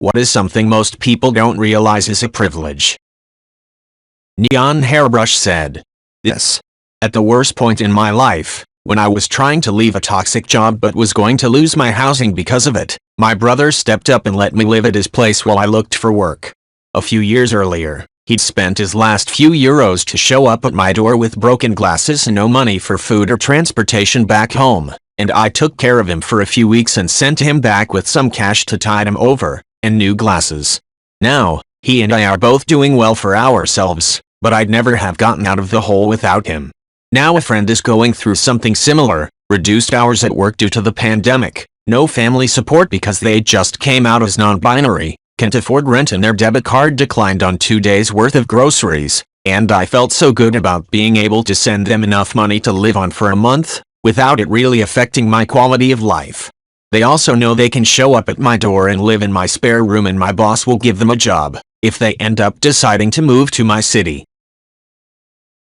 What is something most people don't realize is a privilege? Neon Hairbrush said, "This. At the worst point in my life, when I was trying to leave a toxic job but was going to lose my housing because of it, my brother stepped up and let me live at his place while I looked for work. A few years earlier, he'd spent his last few euros to show up at my door with broken glasses and no money for food or transportation back home, and I took care of him for a few weeks and sent him back with some cash to tide him over, and new glasses. Now, he and I are both doing well for ourselves, but I'd never have gotten out of the hole without him. Now a friend is going through something similar, reduced hours at work due to the pandemic, no family support because they just came out as non-binary, can't afford rent and their debit card declined on 2 days worth of groceries, and I felt so good about being able to send them enough money to live on for a month, without it really affecting my quality of life. They also know they can show up at my door and live in my spare room and my boss will give them a job, if they end up deciding to move to my city."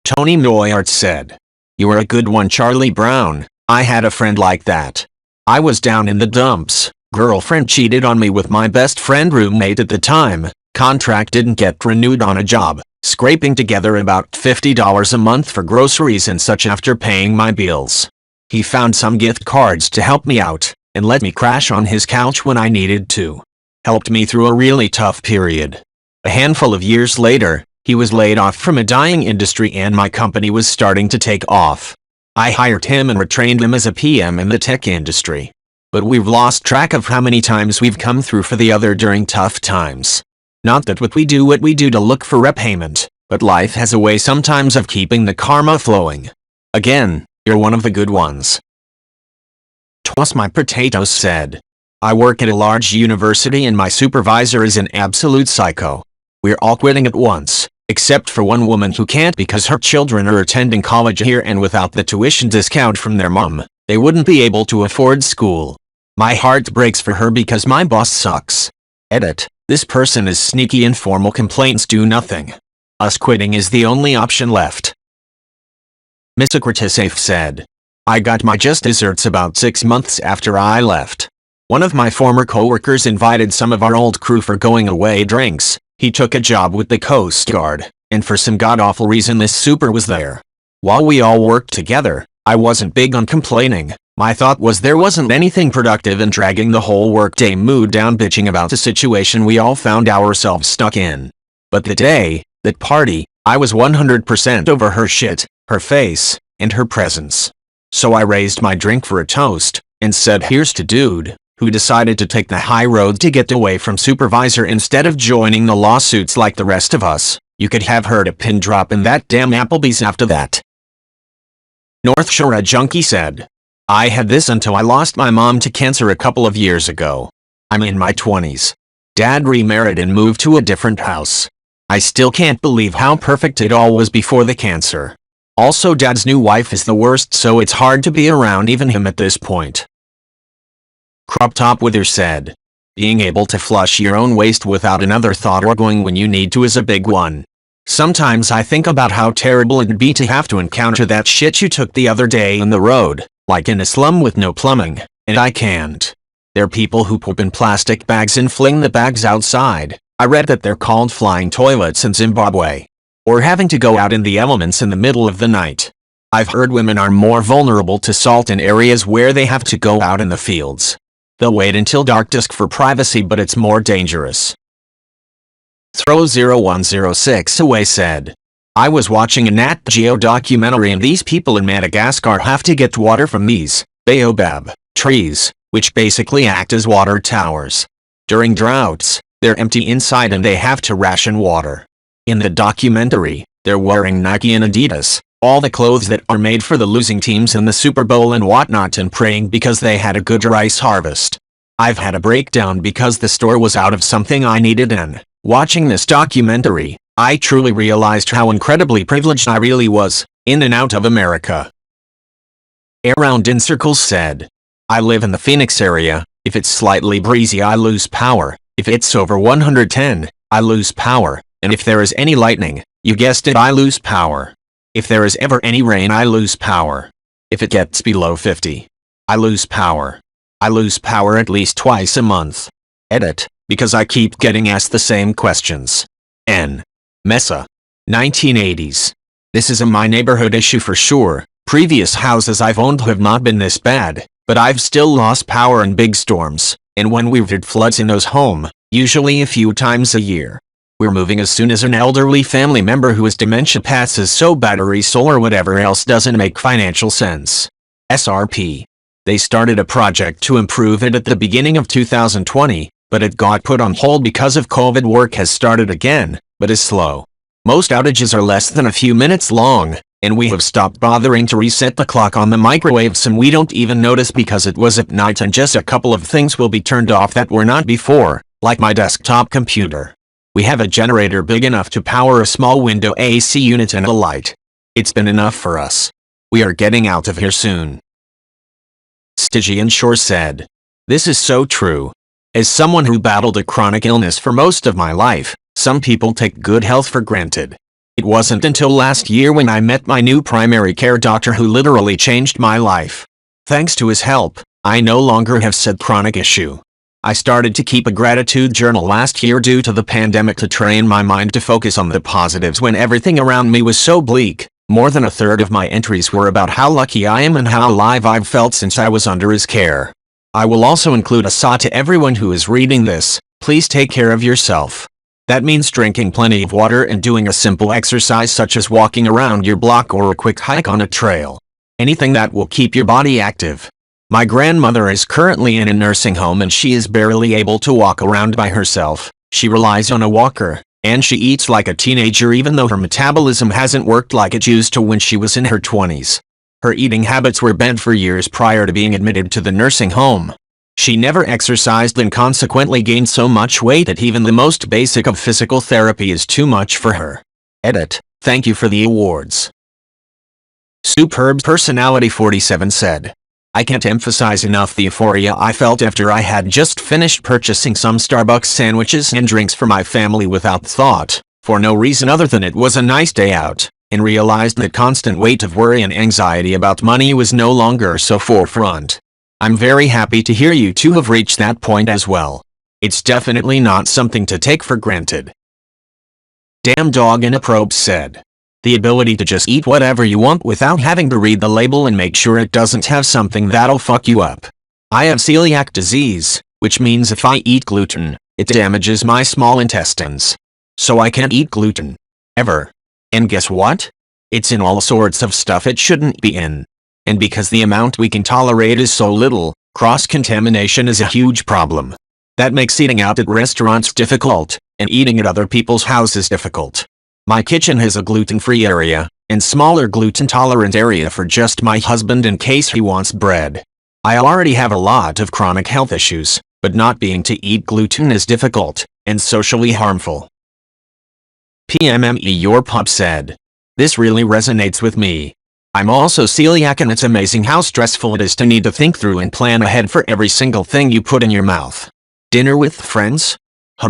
Tony Noyart said, "You are a good one, Charlie Brown. I had a friend like that. I was down in the dumps, girlfriend cheated on me with my best friend roommate at the time, contract didn't get renewed on a job, scraping together about $50 a month for groceries and such after paying my bills. He found some gift cards to help me out, and let me crash on his couch when I needed to. Helped me through a really tough period. A handful of years later, he was laid off from a dying industry and my company was starting to take off. I hired him and retrained him as a PM in the tech industry. But we've lost track of how many times we've come through for the other during tough times. Not that we do what we do to look for repayment, but life has a way sometimes of keeping the karma flowing. Again, you're one of the good ones." Toss My Potatoes said, "I work at a large university and my supervisor is an absolute psycho. We're all quitting at once, except for one woman who can't because her children are attending college here and without the tuition discount from their mom, they wouldn't be able to afford school. My heart breaks for her because my boss sucks. Edit, this person is sneaky and formal complaints do nothing. Us quitting is the only option left." Misocratissafe said, "I got my just desserts about 6 months after I left. One of my former coworkers invited some of our old crew for going away drinks. He took a job with the Coast Guard, and for some god-awful reason this super was there. While we all worked together, I wasn't big on complaining. My thought was there wasn't anything productive in dragging the whole workday mood down bitching about a situation we all found ourselves stuck in. But the day, that party, I was 100% over her shit, her face, and her presence. So I raised my drink for a toast, and said here's to dude, who decided to take the high road to get away from supervisor instead of joining the lawsuits like the rest of us. You could have heard a pin drop in that damn Applebee's after that." North Shore Junkie said, "I had this until I lost my mom to cancer a couple of years ago. I'm in my 20s. Dad remarried and moved to a different house. I still can't believe how perfect it all was before the cancer. Also Dad's new wife is the worst so it's hard to be around even him at this point." Crop Top Wither said, "Being able to flush your own waste without another thought or going when you need to is a big one. Sometimes I think about how terrible it'd be to have to encounter that shit you took the other day in the road, like in a slum with no plumbing, and I can't. There are people who poop in plastic bags and fling the bags outside. I read that they're called flying toilets in Zimbabwe. Or having to go out in the elements in the middle of the night. I've heard women are more vulnerable to assault in areas where they have to go out in the fields. They'll wait until dark dusk for privacy but it's more dangerous." Throw0106 away said, "I was watching a Nat Geo documentary and these people in Madagascar have to get water from these baobab trees, which basically act as water towers. During droughts, they're empty inside and they have to ration water. In the documentary, they're wearing Nike and Adidas, all the clothes that are made for the losing teams in the Super Bowl and whatnot and praying because they had a good rice harvest. I've had a breakdown because the store was out of something I needed and, watching this documentary, I truly realized how incredibly privileged I really was, in and out of America." Around in Circles said, "I live in the Phoenix area. If it's slightly breezy I lose power. If it's over 110, I lose power. And if there is any lightning, you guessed it, I lose power. If there is ever any rain I lose power. If it gets below 50, I lose power. I lose power at least twice a month. Edit, because I keep getting asked the same questions. N. Mesa. 1980s. This is a my neighborhood issue for sure. Previous houses I've owned have not been this bad, but I've still lost power in big storms, and when we've had floods in those homes, usually a few times a year. We're moving as soon as an elderly family member who has dementia passes, so battery, solar, whatever else doesn't make financial sense. SRP. They started a project to improve it at the beginning of 2020, but it got put on hold because of COVID. Work has started again, but is slow. Most outages are less than a few minutes long, and we have stopped bothering to reset the clock on the microwaves, and we don't even notice because it was at night and just a couple of things will be turned off that were not before, like my desktop computer. We have a generator big enough to power a small window AC unit and a light. It's been enough for us. We are getting out of here soon. Stygian Shore said, "This is so true. As someone who battled a chronic illness for most of my life, some people take good health for granted. It wasn't until last year when I met my new primary care doctor who literally changed my life. Thanks to his help, I no longer have said chronic issue. I started to keep a gratitude journal last year due to the pandemic to train my mind to focus on the positives when everything around me was so bleak. More than a third of my entries were about how lucky I am and how alive I've felt since I was under his care. I will also include a saw to everyone who is reading this. Please take care of yourself. That means drinking plenty of water and doing a simple exercise such as walking around your block or a quick hike on a trail. Anything that will keep your body active. My grandmother is currently in a nursing home and she is barely able to walk around by herself. She relies on a walker, and she eats like a teenager even though her metabolism hasn't worked like it used to when she was in her 20s. Her eating habits were bad for years prior to being admitted to the nursing home. She never exercised and consequently gained so much weight that even the most basic of physical therapy is too much for her. Edit. Thank you for the awards." Superb Personality 47 said, "I can't emphasize enough the euphoria I felt after I had just finished purchasing some Starbucks sandwiches and drinks for my family without thought, for no reason other than it was a nice day out, and realized that constant weight of worry and anxiety about money was no longer so forefront. I'm very happy to hear you two have reached that point as well. It's definitely not something to take for granted." Damn Dog in a Probe said, "The ability to just eat whatever you want without having to read the label and make sure it doesn't have something that'll fuck you up. I have celiac disease, which means if I eat gluten, it damages my small intestines. So I can't eat gluten. Ever. And guess what? It's in all sorts of stuff it shouldn't be in. And because the amount we can tolerate is so little, cross-contamination is a huge problem. That makes eating out at restaurants difficult, and eating at other people's houses difficult. My kitchen has a gluten-free area, and smaller gluten-tolerant area for just my husband in case he wants bread. I already have a lot of chronic health issues, but not being to eat gluten is difficult, and socially harmful." PMME Your Pup said, "This really resonates with me. I'm also celiac and it's amazing how stressful it is to need to think through and plan ahead for every single thing you put in your mouth. Dinner with friends?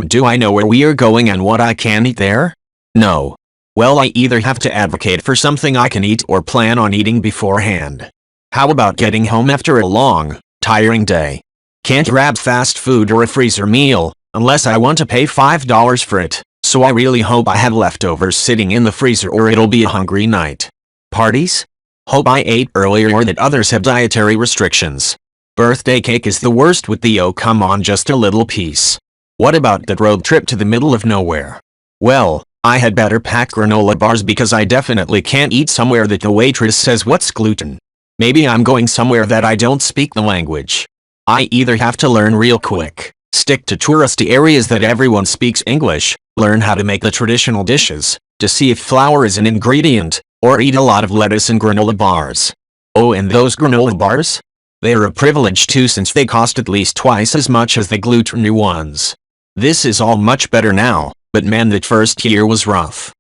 Do I know where we are going and what I can eat there? No. Well, I either have to advocate for something I can eat or plan on eating beforehand. How about getting home after a long, tiring day? Can't grab fast food or a freezer meal, unless I want to pay $5 for it, so I really hope I have leftovers sitting in the freezer or it'll be a hungry night. Parties? Hope I ate earlier or that others have dietary restrictions. Birthday cake is the worst with the oh come on just a little piece. What about that road trip to the middle of nowhere? Well, I had better pack granola bars because I definitely can't eat somewhere that the waitress says what's gluten. Maybe I'm going somewhere that I don't speak the language. I either have to learn real quick, stick to touristy areas that everyone speaks English, learn how to make the traditional dishes, to see if flour is an ingredient, or eat a lot of lettuce and granola bars. Oh, and those granola bars? They are a privilege too since they cost at least twice as much as the gluten-free ones. This is all much better now, but man, that first year was rough."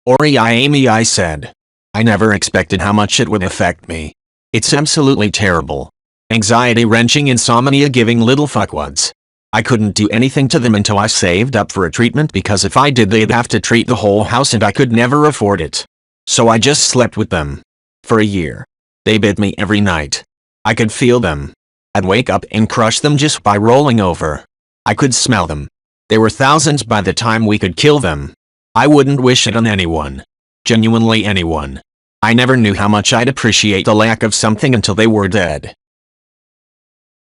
Ori I said, "I never expected how much it would affect me. It's absolutely terrible. Anxiety-wrenching insomnia giving little fuckwads. I couldn't do anything to them until I saved up for a treatment because if I did they'd have to treat the whole house and I could never afford it. So I just slept with them. For a year. They bit me every night. I could feel them. I'd wake up and crush them just by rolling over. I could smell them. There were thousands by the time we could kill them. I wouldn't wish it on anyone. Genuinely anyone. I never knew how much I'd appreciate the lack of something until they were dead.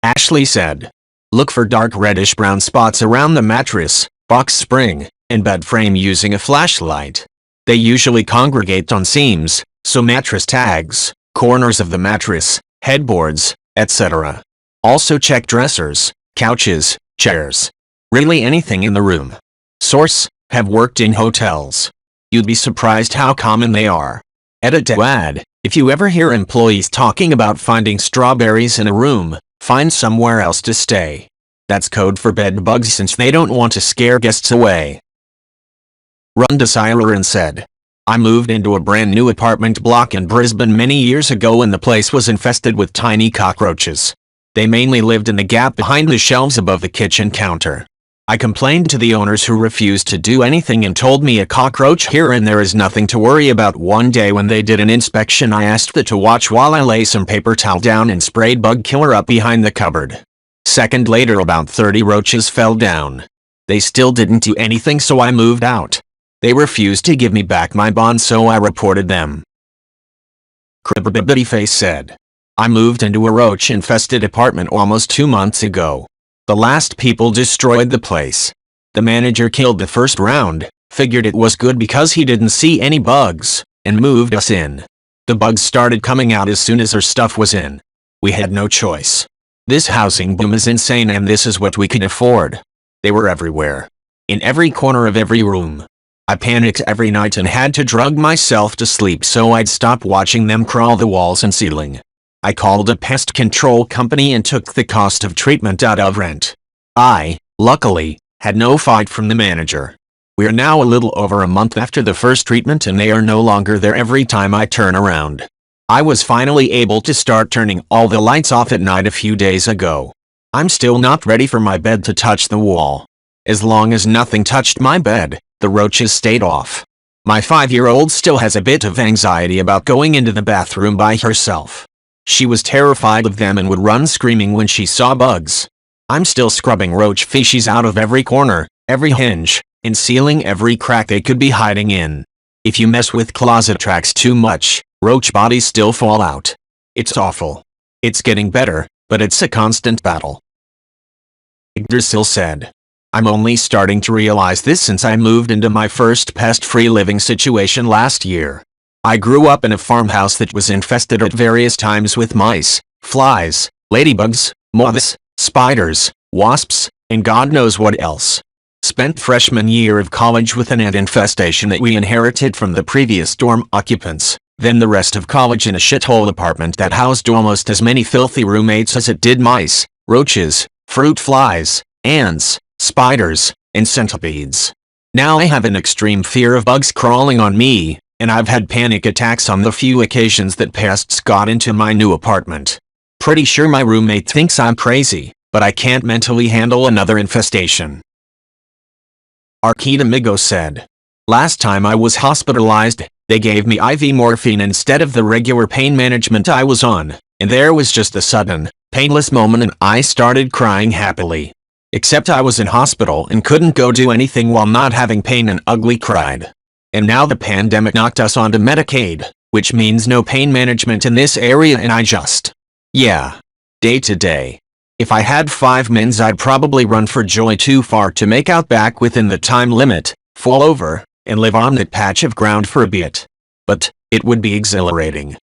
Ashley said. Look for dark reddish-brown spots around the mattress, box spring, and bed frame using a flashlight. They usually congregate on seams, so mattress tags, corners of the mattress, headboards, etc. Also check dressers, couches, chairs. Really anything in the room. Source: have worked in hotels. You'd be surprised how common they are. Edit to add: if you ever hear employees talking about finding strawberries in a room, find somewhere else to stay. That's code for bed bugs since they don't want to scare guests away. Rhonda Siren said. I moved into a brand new apartment block in Brisbane many years ago and the place was infested with tiny cockroaches. They mainly lived in the gap behind the shelves above the kitchen counter. I complained to the owners who refused to do anything and told me a cockroach here and there is nothing to worry about. One day when they did an inspection, I asked them to watch while I lay some paper towel down and sprayed bug killer up behind the cupboard. Second later about 30 roaches fell down. They still didn't do anything, so I moved out. They refused to give me back my bond, so I reported them. Cribbibityface said. I moved into a roach-infested apartment almost 2 months ago. The last people destroyed the place. The manager killed the first round, figured it was good because he didn't see any bugs, and moved us in. The bugs started coming out as soon as our stuff was in. We had no choice. This housing boom is insane and this is what we could afford. They were everywhere. In every corner of every room. I panicked every night and had to drug myself to sleep so I'd stop watching them crawl the walls and ceiling. I called a pest control company and took the cost of treatment out of rent. I, luckily, had no fight from the manager. We are now a little over a month after the first treatment and they are no longer there every time I turn around. I was finally able to start turning all the lights off at night a few days ago. I'm still not ready for my bed to touch the wall. As long as nothing touched my bed, the roaches stayed off. My 5-year-old still has a bit of anxiety about going into the bathroom by herself. She was terrified of them and would run screaming when she saw bugs. I'm still scrubbing roach feces out of every corner, every hinge, and sealing every crack they could be hiding in. If you mess with closet tracks too much, roach bodies still fall out. It's awful. It's getting better, but it's a constant battle. Yggdrasil said. I'm only starting to realize this since I moved into my first pest-free living situation last year. I grew up in a farmhouse that was infested at various times with mice, flies, ladybugs, moths, spiders, wasps, and God knows what else. Spent freshman year of college with an ant infestation that we inherited from the previous dorm occupants, then the rest of college in a shithole apartment that housed almost as many filthy roommates as it did mice, roaches, fruit flies, ants, spiders, and centipedes. Now I have an extreme fear of bugs crawling on me, and I've had panic attacks on the few occasions that pests got into my new apartment. Pretty sure my roommate thinks I'm crazy, but I can't mentally handle another infestation. Arquita said. Last time I was hospitalized, they gave me IV morphine instead of the regular pain management I was on, and there was just a sudden, painless moment and I started crying happily. Except I was in hospital and couldn't go do anything while not having pain and ugly cried. And now the pandemic knocked us onto Medicaid, which means no pain management in this area and I just... yeah. Day to day. If I had 5 mins I'd probably run for joy too far to make out back within the time limit, fall over, and live on that patch of ground for a bit. But, it would be exhilarating.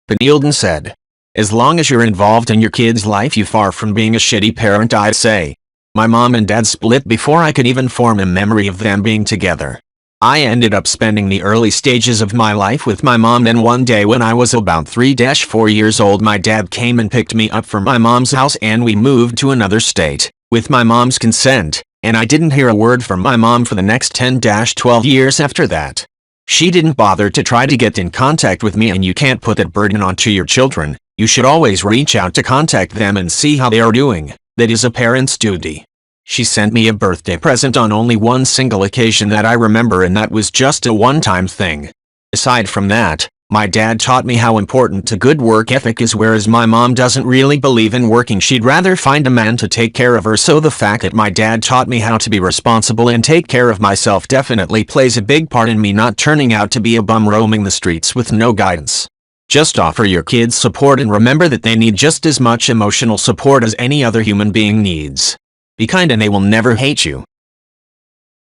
Benilden said. As long as you're involved in your kid's life you're far from being a shitty parent, I'd say. My mom and dad split before I could even form a memory of them being together. I ended up spending the early stages of my life with my mom, then one day when I was about 3-4 years old my dad came and picked me up from my mom's house and we moved to another state, with my mom's consent, and I didn't hear a word from my mom for the next 10-12 years after that. She didn't bother to try to get in contact with me, and you can't put that burden onto your children. You should always reach out to contact them and see how they are doing. That is a parent's duty. She sent me a birthday present on only one single occasion that I remember, and that was just a one-time thing. Aside from that, My dad taught me how important a good work ethic is, whereas my mom doesn't really believe in working. She'd rather find a man to take care of her. So the fact that my dad taught me how to be responsible and take care of myself definitely plays a big part in me not turning out to be a bum roaming the streets with no guidance. Just offer your kids support and remember that they need just as much emotional support as any other human being needs. Be kind and they will never hate you.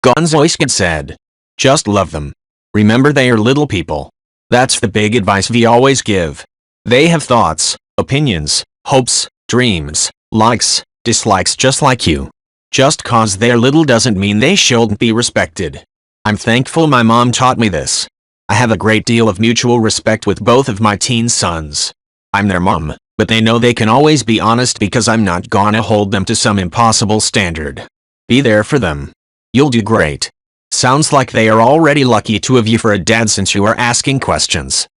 Gonzoiskin said, just love them. Remember they are little people. That's the big advice we always give. They have thoughts, opinions, hopes, dreams, likes, dislikes just like you. Just cause they're little doesn't mean they shouldn't be respected. I'm thankful my mom taught me this. I have a great deal of mutual respect with both of my teen sons. I'm their mom, but they know they can always be honest because I'm not gonna hold them to some impossible standard. Be there for them. You'll do great. Sounds like they are already lucky to have you for a dad since you are asking questions.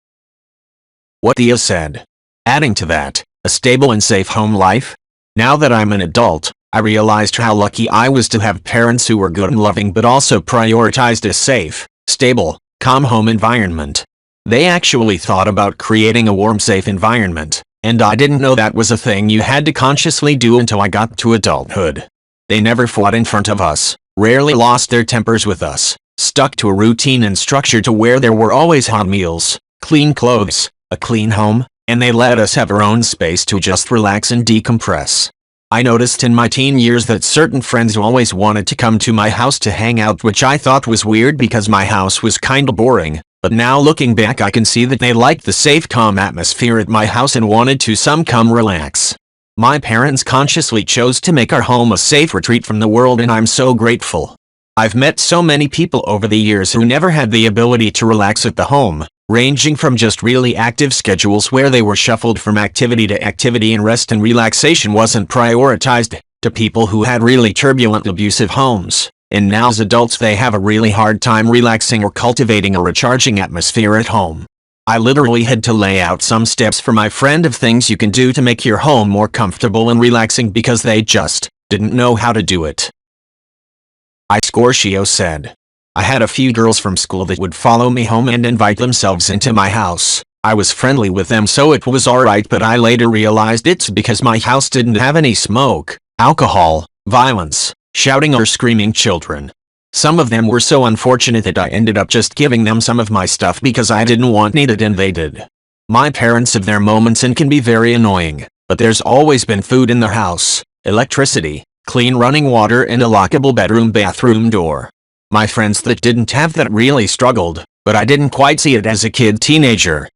What Thea said. Adding to that, a stable and safe home life? Now that I'm an adult, I realized how lucky I was to have parents who were good and loving but also prioritized a safe, stable, calm home environment. They actually thought about creating a warm, safe environment, and I didn't know that was a thing you had to consciously do until I got to adulthood. They never fought in front of us, rarely lost their tempers with us, stuck to a routine and structure to where there were always hot meals, clean clothes, a clean home, and they let us have our own space to just relax and decompress. I noticed in my teen years that certain friends always wanted to come to my house to hang out, which I thought was weird because my house was kinda boring, but now looking back I can see that they liked the safe, calm atmosphere at my house and wanted to come relax. My parents consciously chose to make our home a safe retreat from the world and I'm so grateful. I've met so many people over the years who never had the ability to relax at the home, ranging from just really active schedules where they were shuffled from activity to activity and rest and relaxation wasn't prioritized, to people who had really turbulent, abusive homes, and now as adults they have a really hard time relaxing or cultivating a recharging atmosphere at home. I literally had to lay out some steps for my friend of things you can do to make your home more comfortable and relaxing because they just didn't know how to do it. Scorpio said. I had a few girls from school that would follow me home and invite themselves into my house. I was friendly with them so it was alright, but I later realized it's because my house didn't have any smoke, alcohol, violence, shouting or screaming children. Some of them were so unfortunate that I ended up just giving them some of my stuff because I didn't want it and they did. My parents have their moments and can be very annoying, but there's always been food in the house, electricity, clean running water and a lockable bathroom door. My friends that didn't have that really struggled, but I didn't quite see it as a teenager.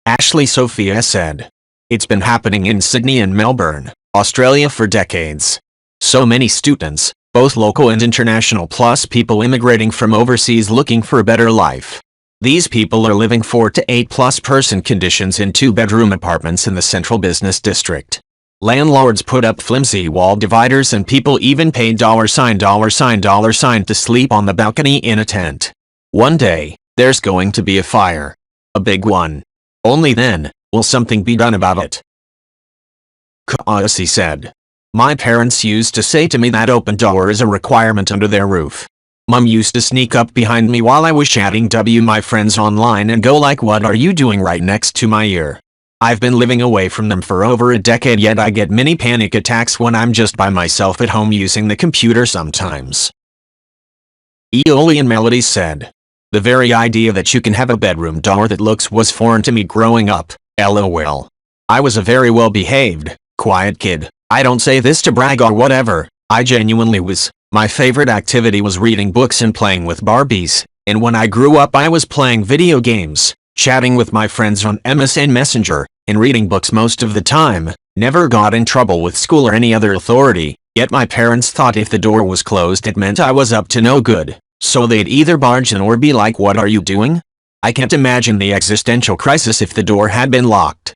Ashley Sophia said. It's been happening in Sydney and Melbourne, Australia for decades. So many students, both local and international, plus people immigrating from overseas looking for a better life. These people are living 4 to 8 plus person conditions in 2-bedroom apartments in the central business district. Landlords put up flimsy wall dividers and people even pay $$ to sleep on the balcony in a tent. One day, there's going to be a fire. A big one. Only then, will something be done about it. Kaasi said. My parents used to say to me that open door is a requirement under their roof. Mom used to sneak up behind me while I was chatting with my friends online and go like, "What are you doing right next to my ear?" I've been living away from them for over a decade, yet I get mini panic attacks when I'm just by myself at home using the computer sometimes. Aeolian Melody said. The very idea that you can have a bedroom door that looks was foreign to me growing up, lol. I was a very well-behaved, quiet kid. I don't say this to brag or whatever, I genuinely was. My favorite activity was reading books and playing with Barbies, and when I grew up I was playing video games, chatting with my friends on MSN Messenger, and reading books most of the time. Never got in trouble with school or any other authority, yet my parents thought if the door was closed it meant I was up to no good, so they'd either barge in or be like, "What are you doing?" I can't imagine the existential crisis if the door had been locked.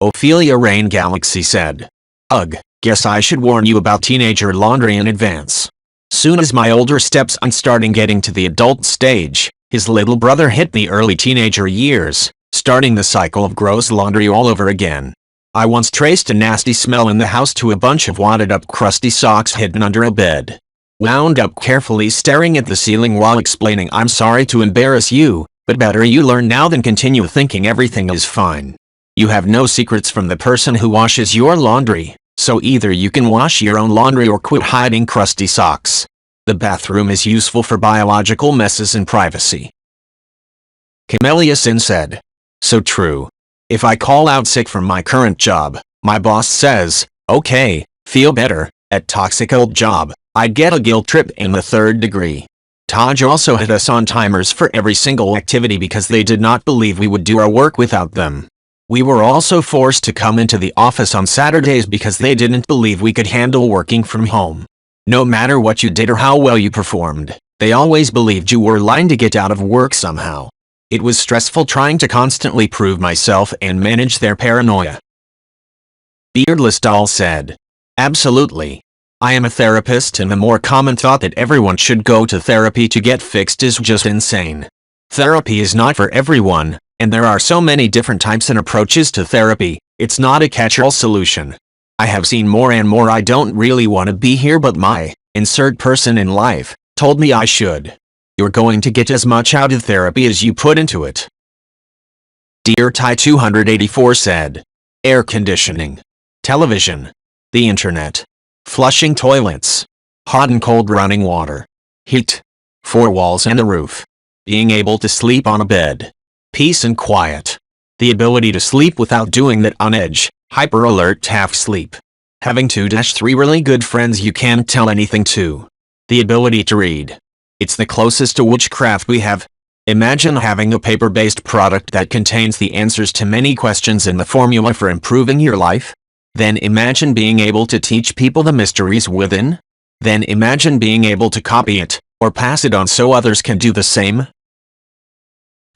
Ophelia Rain Galaxy said. Ugh, guess I should warn you about teenager laundry in advance. Soon as my older stepson started getting to the adult stage, his little brother hit the early teenager years, starting the cycle of gross laundry all over again. I once traced a nasty smell in the house to a bunch of wadded up crusty socks hidden under a bed. Wound up carefully staring at the ceiling while explaining, "I'm sorry to embarrass you, But better you learn now than continue thinking everything is fine. You have no secrets from the person who washes your laundry, so either you can wash your own laundry or quit hiding crusty socks. The bathroom is useful for biological messes and privacy. Camellia Sin said. So true. If I call out sick from my current job, my boss says, okay, feel better. At toxic old job, I'd get a guilt trip in the 3rd degree. Taj also hit us on timers for every single activity because they did not believe we would do our work without them. We were also forced to come into the office on Saturdays because they didn't believe we could handle working from home. No matter what you did or how well you performed, they always believed you were lying to get out of work somehow. It was stressful trying to constantly prove myself and manage their paranoia. Beardless Doll said. Absolutely. I am a therapist, and the more common thought that everyone should go to therapy to get fixed is just insane. Therapy is not for everyone, and there are so many different types and approaches to therapy. It's not a catch-all solution. I have seen more and more I don't really want to be here, but my insert person in life told me I should. You're going to get as much out of therapy as you put into it. Dear Ty 284 said. Air conditioning. Television. The internet. Flushing toilets. Hot and cold running water. Heat. 4 walls and a roof. Being able to sleep on a bed. Peace and quiet. The ability to sleep without doing that on edge, hyper-alert half sleep. Having 2-3 really good friends you can't tell anything to. The ability to read. It's the closest to witchcraft we have. Imagine having a paper-based product that contains the answers to many questions and the formula for improving your life. Then imagine being able to teach people the mysteries within. Then imagine being able to copy it, or pass it on so others can do the same.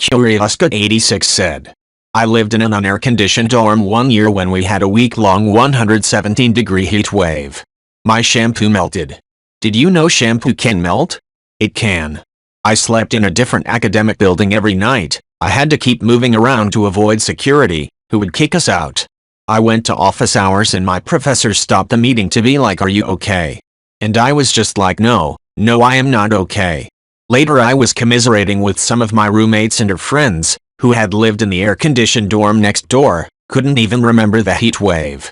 Curiouska86 said. I lived in an unair-conditioned dorm 1 year when we had a week-long 117-degree heat wave. My shampoo melted. Did you know shampoo can melt? It can. I slept in a different academic building every night. I had to keep moving around to avoid security, who would kick us out. I went to office hours and my professor stopped the meeting to be like, "Are you okay?" And I was just like, no, I am not okay. Later I was commiserating with some of my roommates and her friends, who had lived in the air-conditioned dorm next door, couldn't even remember the heat wave.